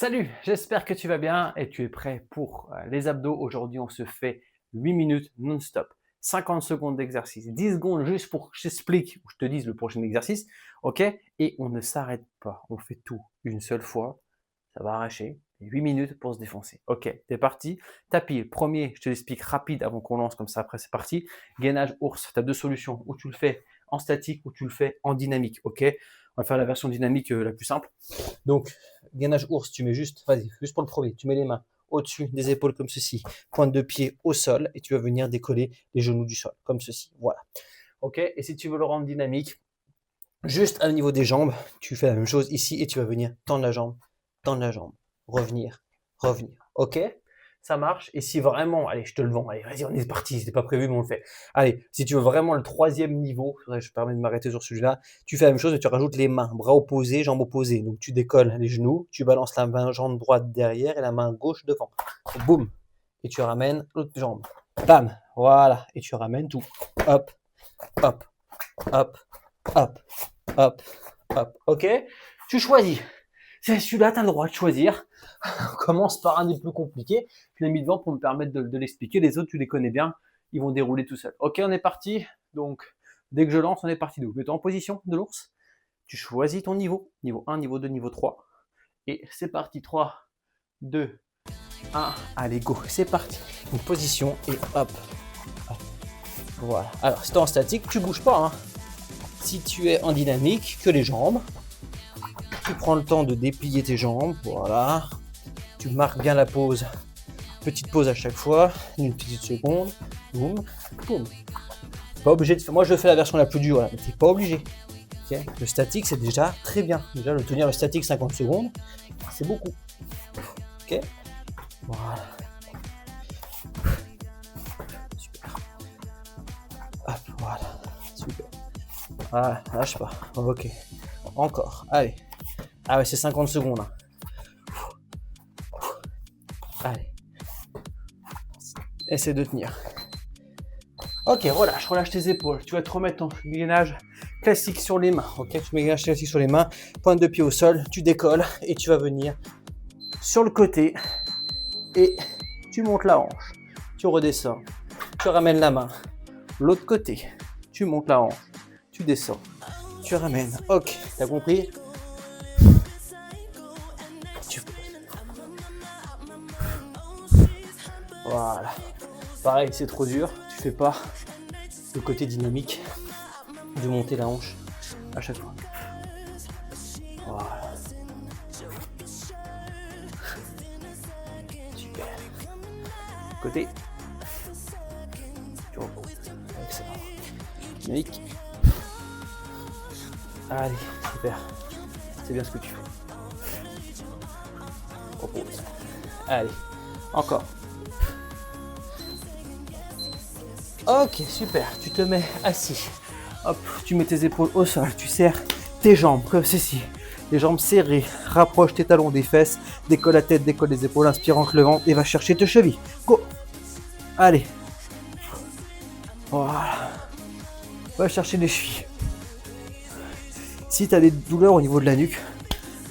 Salut, j'espère que tu vas bien et tu es prêt pour les abdos. Aujourd'hui, on se fait 8 minutes non-stop, 50 secondes d'exercice, 10 secondes juste pour que je t'explique ou je te dise le prochain exercice, ok? Et on ne s'arrête pas, on fait tout une seule fois, ça va arracher, 8 minutes pour se défoncer. Ok, t'es parti. Tapis, premier, je te l'explique rapide avant qu'on lance, comme ça après c'est parti. Gainage ours, tu as deux solutions, ou tu le fais en statique ou tu le fais en dynamique, ok? On va faire la version dynamique la plus simple. Donc, gainage ours, tu mets juste, vas-y, juste pour le premier, tu mets les mains au-dessus des épaules comme ceci, pointe de pied au sol et tu vas venir décoller les genoux du sol comme ceci. Voilà. Ok. Et si tu veux le rendre dynamique, juste au niveau des jambes, tu fais la même chose ici et tu vas venir tendre la jambe, revenir, revenir. Ok. Ça marche. Et si vraiment, allez, je te le vends, allez, vas-y, on est parti, c'était pas prévu, mais on le fait. Allez, si tu veux vraiment le troisième niveau, je permets de m'arrêter sur celui-là, tu fais la même chose, mais tu rajoutes les mains, bras opposés, jambes opposées. Donc tu décolles les genoux, tu balances la main jambe droite derrière et la main gauche devant. Boum. Et tu ramènes l'autre jambe. Bam. Voilà. Et tu ramènes tout. Hop, hop, hop, hop, hop, hop. Ok. Tu choisis. C'est celui-là, tu as le droit de choisir. On commence par un des plus compliqués. Je l'ai mis devant pour me permettre de l'expliquer. Les autres, tu les connais bien. Ils vont dérouler tout seuls. Ok, on est parti. Donc, dès que je lance, on est parti. Donc, mets-toi en position de l'ours. Tu choisis ton niveau. Niveau 1, niveau 2, niveau 3. Et c'est parti. 3, 2, 1. Allez, go. C'est parti. Donc, position et hop. Voilà. Alors, si tu es en statique, tu bouges pas. Hein. Si tu es en dynamique, que les jambes. Tu prends le temps de déplier tes jambes, voilà. Tu marques bien la pause. Petite pause à chaque fois, une petite seconde. Boum, boum. Pas obligé de faire. Moi, je fais la version la plus dure, là, mais t'es pas obligé. Okay. Le statique, c'est déjà très bien. Déjà, le tenir le statique 50 secondes, c'est beaucoup. Ok. Voilà. Super. Hop, voilà. Super. Voilà, lâche pas. Ok. Encore. Allez. Ah ouais, c'est 50 secondes. Hein. Allez. Essaie de tenir. Ok, relâche tes épaules. Tu vas te remettre en gainage classique sur les mains. Ok, tu mets gainage classique sur les mains, pointe de pied au sol, tu décolles et tu vas venir sur le côté et tu montes la hanche. Tu redescends, tu ramènes la main. L'autre côté, tu montes la hanche, tu descends, tu ramènes. Ok, t'as compris? Voilà. Pareil, c'est trop dur. Tu fais pas le côté dynamique de monter la hanche à chaque fois. Voilà. Super. Côté. Tu reposes. Excellent. Dynamique. Allez, super. C'est bien ce que tu fais. Repose. Allez, encore. Ok, super. Tu te mets assis. Hop, tu mets tes épaules au sol. Tu serres tes jambes comme ceci. Les jambes serrées. Rapproche tes talons des fesses. Décolle la tête, décolle les épaules. Inspire, entre le ventre et va chercher tes chevilles. Go. Allez. Voilà. Va chercher les chevilles. Si tu as des douleurs au niveau de la nuque,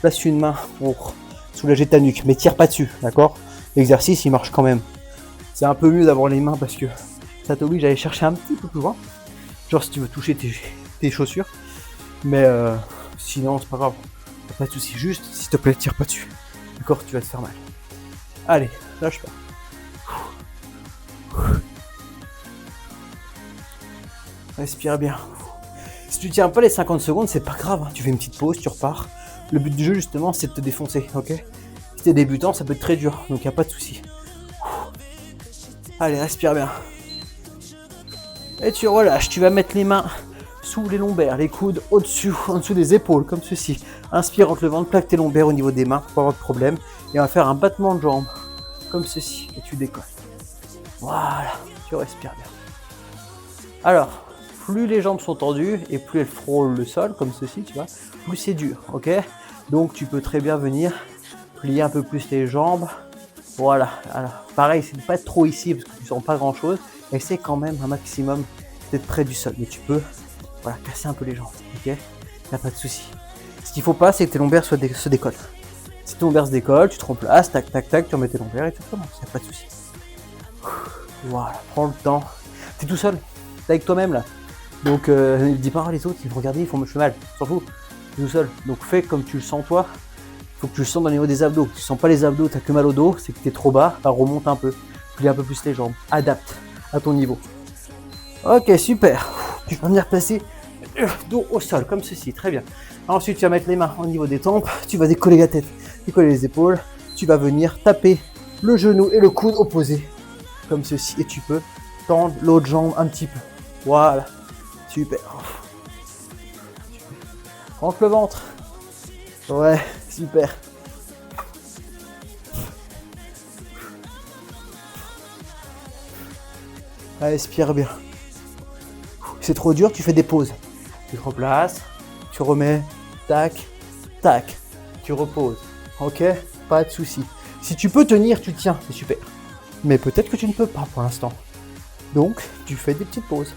place une main pour soulager ta nuque. Mais tire pas dessus, d'accord? L'exercice, il marche quand même. C'est un peu mieux d'avoir les mains parce que ça t'oblige à aller chercher un petit peu plus loin. Genre si tu veux toucher tes chaussures. Mais sinon, c'est pas grave. Pas de soucis. Juste, s'il te plaît, tire pas dessus. D'accord, tu vas te faire mal. Allez, lâche pas. Respire bien. Si tu tiens pas les 50 secondes, c'est pas grave. Hein. Tu fais une petite pause, tu repars. Le but du jeu, justement, c'est de te défoncer. Ok? Si t'es débutant, ça peut être très dur. Donc, il n'y a pas de souci. Allez, respire bien. Et tu relâches. Tu vas mettre les mains sous les lombaires, les coudes au-dessus, en dessous des épaules, comme ceci. Inspire, entre le ventre, plaque tes lombaires au niveau des mains pour pas avoir de problème. Et on va faire un battement de jambes, comme ceci. Et tu décolles. Voilà, tu respires bien. Alors, plus les jambes sont tendues et plus elles frôlent le sol, comme ceci, tu vois, plus c'est dur, ok? Donc, tu peux très bien venir plier un peu plus les jambes. Voilà, alors, pareil, c'est de pas être trop ici parce que tu sens pas grand-chose. Essaie quand même un maximum d'être près du sol. Mais tu peux, voilà, casser un peu les jambes, ok? Y a pas de souci. Ce qu'il faut pas, c'est que tes lombaires se décollent. Si ton verre se décolle, tu te remplaces, tac, tac, tac, tu remets tes lombaires et tu recommences, il n'y a pas de souci. Voilà, prends le temps. T'es tout seul, t'es avec toi-même là. Donc ne dis pas, les autres, ils vont regarder, ils font me faire mal, s'en fout, t'es tout seul. Donc fais comme tu le sens toi, il faut que tu le sens dans le niveau des abdos. Si tu sens pas les abdos, t'as que mal au dos, c'est que t'es trop bas, bah remonte un peu, plie un peu plus les jambes, adapte à ton niveau. Ok, super. Tu vas venir placer dos au sol, comme ceci, très bien. Ensuite, tu vas mettre les mains au niveau des tempes, tu vas décoller la tête, décoller les épaules, tu vas venir taper le genou et le coude opposé, comme ceci, et tu peux tendre l'autre jambe un petit peu. Voilà, super. Rentre le ventre. Ouais, super. Allez, respire bien. C'est trop dur, tu fais des pauses. Tu te replaces, tu remets, tac, tac, tu reposes. Ok, pas de souci. Si tu peux tenir, tu tiens, c'est super. Mais peut-être que tu ne peux pas pour l'instant. Donc, tu fais des petites pauses.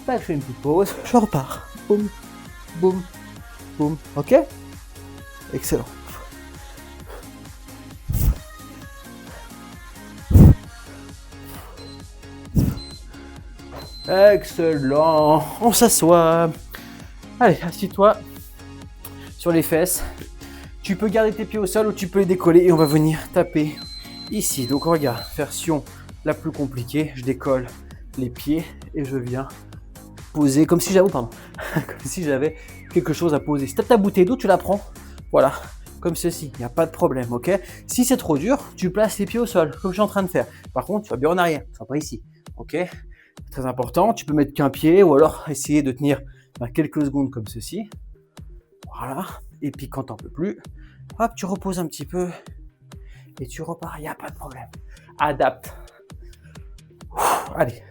Bah, je fais une petite pause, je repars. Boum, boum, boum. Ok? Excellent. Excellent. On s'assoit. Allez, assis-toi sur les fesses. Tu peux garder tes pieds au sol ou tu peux les décoller et on va venir taper ici. Donc regarde, version la plus compliquée. Je décolle les pieds et je viens poser comme si j'avais, comme si j'avais quelque chose à poser. Si tu as ta bouteille d'eau, tu la prends. Voilà, comme ceci. Il n'y a pas de problème, ok? Si c'est trop dur, tu places les pieds au sol, comme je suis en train de faire. Par contre, tu vas bien en arrière, ça pas ici, ok? Très important. Tu peux mettre qu'un pied ou alors essayer de tenir quelques secondes comme ceci. Voilà. Et puis quand t'en peux plus, hop, tu reposes un petit peu et tu repars, il n'y a pas de problème. Adapte. Allez.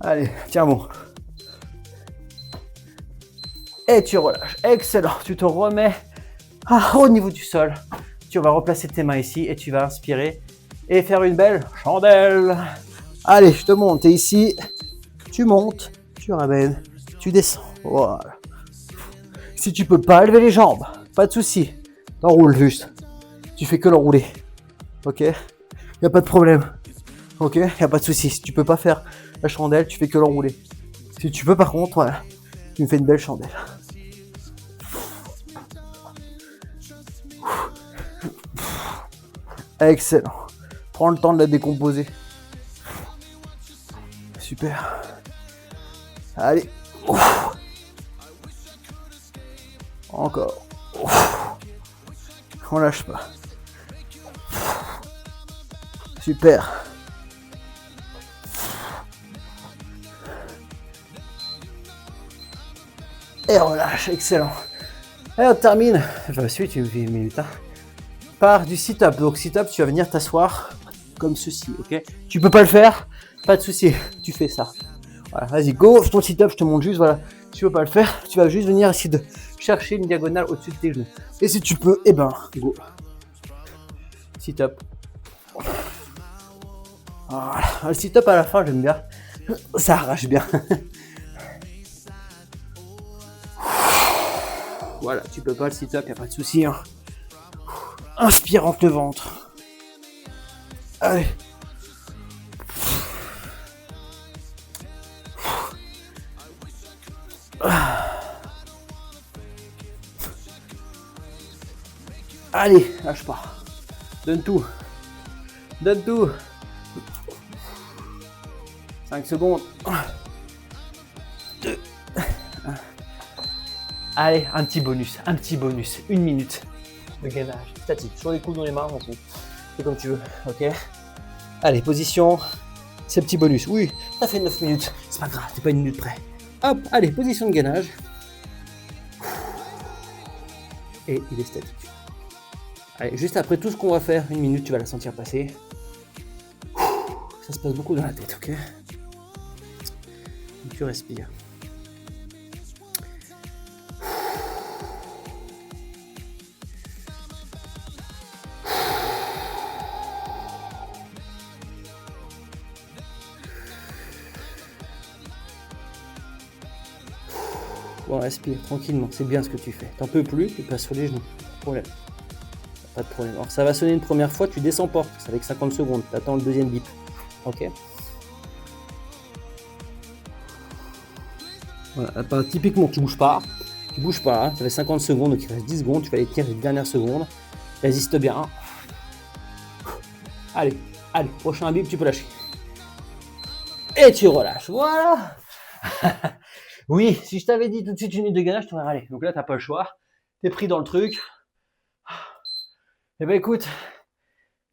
Allez, tiens bon. Et tu relâches. Excellent. Tu te remets au niveau du sol. Tu vas replacer tes mains ici et tu vas inspirer et faire une belle chandelle. Allez, je te monte. T'es ici. Tu montes, tu ramènes, tu descends. Voilà. Si tu peux pas lever les jambes, pas de souci. T'enroules juste. Tu fais que l'enrouler. Ok? Y a pas de problème. Ok? Y a pas de souci. Si tu peux pas faire la chandelle, tu fais que l'enrouler. Si tu peux par contre, voilà, tu me fais une belle chandelle. Excellent. Prends le temps de la décomposer. Super. Allez. Encore. On lâche pas. Super. Et relâche, excellent. Et on termine. Ensuite, tu me fais une minute. Par du sit-up. Donc sit-up, tu vas venir t'asseoir comme ceci, ok? Tu peux pas le faire, pas de souci. Tu fais ça. Voilà, vas-y, go. Ton sit-up, je te montre juste, voilà. Si tu peux pas le faire, tu vas juste venir essayer de chercher une diagonale au-dessus de tes genoux. Et si tu peux, eh ben, go. Sit-up. Voilà. Le sit-up à la fin, j'aime bien. Ça arrache bien. Voilà, tu peux pas le sit-up, y a pas de souci. Hein. Inspire entre le ventre. Allez. Allez, lâche pas. Donne tout. Donne tout. 5 secondes. 2. Allez, un petit bonus. 1 minute de gainage statique. Sur les coudes dans les mains, on fout. C'est comme tu veux, ok? Allez, position. C'est petit bonus. Oui, ça fait 9 minutes. C'est pas grave, t'es pas 1 minute près. Hop, allez, position de gainage. Et il est statique. Allez, juste après tout ce qu'on va faire, 1 minute, tu vas la sentir passer. Ça se passe beaucoup dans la tête, ok? Donc tu respires. Bon, respire tranquillement, c'est bien ce que tu fais. T'en peux plus, tu passes sur les genoux. Pas de problème. Pas de problème. Alors ça va sonner une première fois, tu descends pas. C'est avec 50 secondes. Tu attends le deuxième bip. Ok. Voilà. Typiquement, tu bouges pas. Tu bouges pas. Hein. Ça fait 50 secondes, donc il reste 10 secondes. Tu vas les tirer les dernières secondes. Résiste bien. Allez, allez, prochain bip, tu peux lâcher. Et tu relâches. Voilà. Oui, si je t'avais dit tout de suite une minute de gainage, tu aurais râlé. Donc là, tu n'as pas le choix. Tu es pris dans le truc. Eh ben écoute,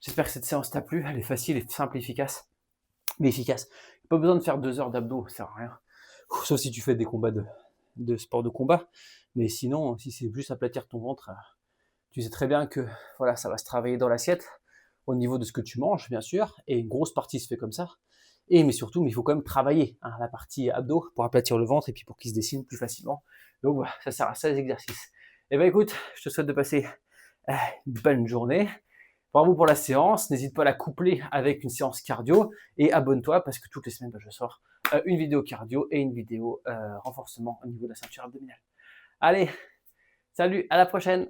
j'espère que cette séance t'a plu. Elle est facile et simple, efficace. Mais efficace. Pas besoin de faire 2 heures d'abdos, ça sert à rien. Sauf si tu fais des combats de sport de combat. Mais sinon, si c'est juste aplatir ton ventre, tu sais très bien que voilà, ça va se travailler dans l'assiette, au niveau de ce que tu manges, bien sûr. Et une grosse partie se fait comme ça. Mais surtout, il faut quand même travailler hein, la partie abdos pour aplatir le ventre et puis pour qu'il se dessine plus facilement. Donc voilà, ça sert à ça les exercices. Eh ben écoute, je te souhaite de passer une bonne journée. Bravo pour la séance. N'hésite pas à la coupler avec une séance cardio et abonne-toi parce que toutes les semaines, je sors une vidéo cardio et une vidéo renforcement au niveau de la ceinture abdominale. Allez, salut, à la prochaine.